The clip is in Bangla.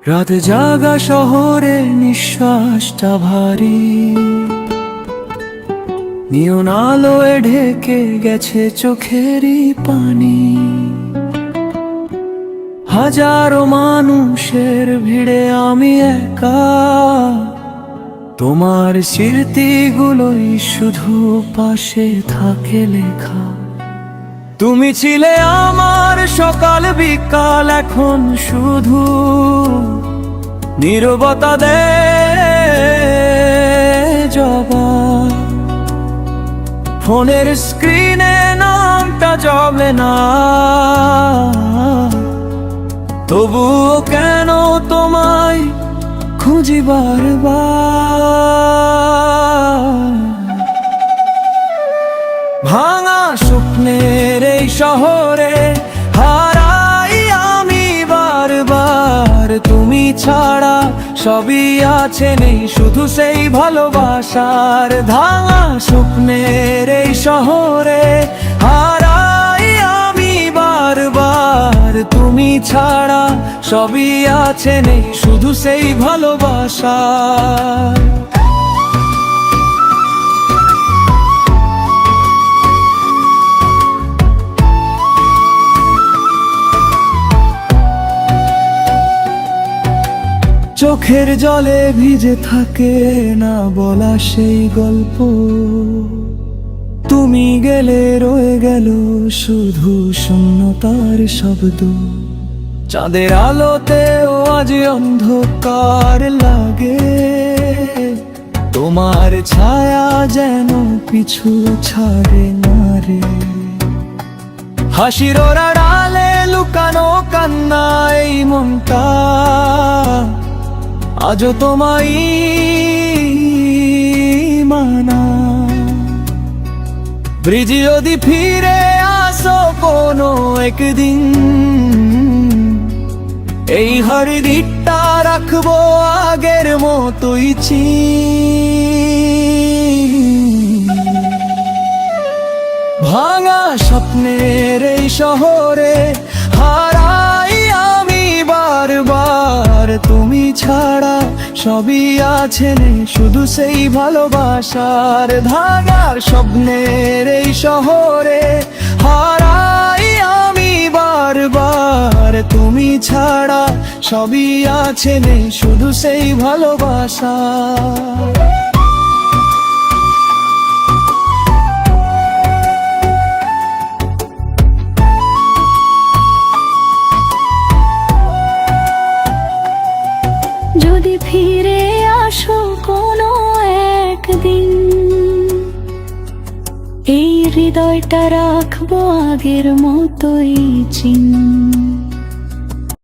রাত জাগা শহরে নিঃশ্বাসটা ভারী, নিয়ন আলোয় ঢেকে গেছে চোখেরই পানি। হাজারো মানুষের ভিড়ে আমি একা, তোমার স্মৃতিগুলোই শুধু পাশে থাকে লেখা। তুমি ছিলে আমার সকাল বিকাল, এখন শুধু নীরবতা দে জবাব। ফোনের স্ক্রিনে নামটা জমে না, তবুও কেন তোমায় খুঁজি বারবার। ভাঙা স্বপ্নের এই শহরে হারাই আমি বারবার। তুমি ছাড়া সবই আছে, নেই শুধু সেই ভালোবাসার। ভাঙা স্বপ্নের এই শহরে হারাই আমি বারবার। তুমি ছাড়া সবই আছে, নেই শুধু সেই ভালোবাসার। চোখের জলে ভিজে থাকে না বলা সেই গল্প। তুমি গেলে রয়ে গেল শুধু শূন্যতার শব্দ। চাঁদের আলোতেও আজ অন্ধকার লাগে, তোমার ছায়া যেন পিছু ছাড়ে না রে। হাসির আড়ালে লুকানো কান্না এই মনটা আজও তোমায় মানা। ব্রিজ যদি ফিরে আসো কোনো একদিন, এই হৃদয়টা রাখবো আগের মতোই ভাঙা স্বপ্নের এই শহরে হারাই আমি বারবার। তুমি ছাড়া সবই আছে, নেই শুধু সেই ভালোবাসার। ভাঙার স্বপ্নের এই শহরে হারাই আমি বারবার। তুমি ছাড়া সবই আছে, নেই শুধু সেই ভালোবাসা। যদি ফিরে আসো কোনো একদিন, এই হৃদয়টা রাখবো আগের মতোই চিন।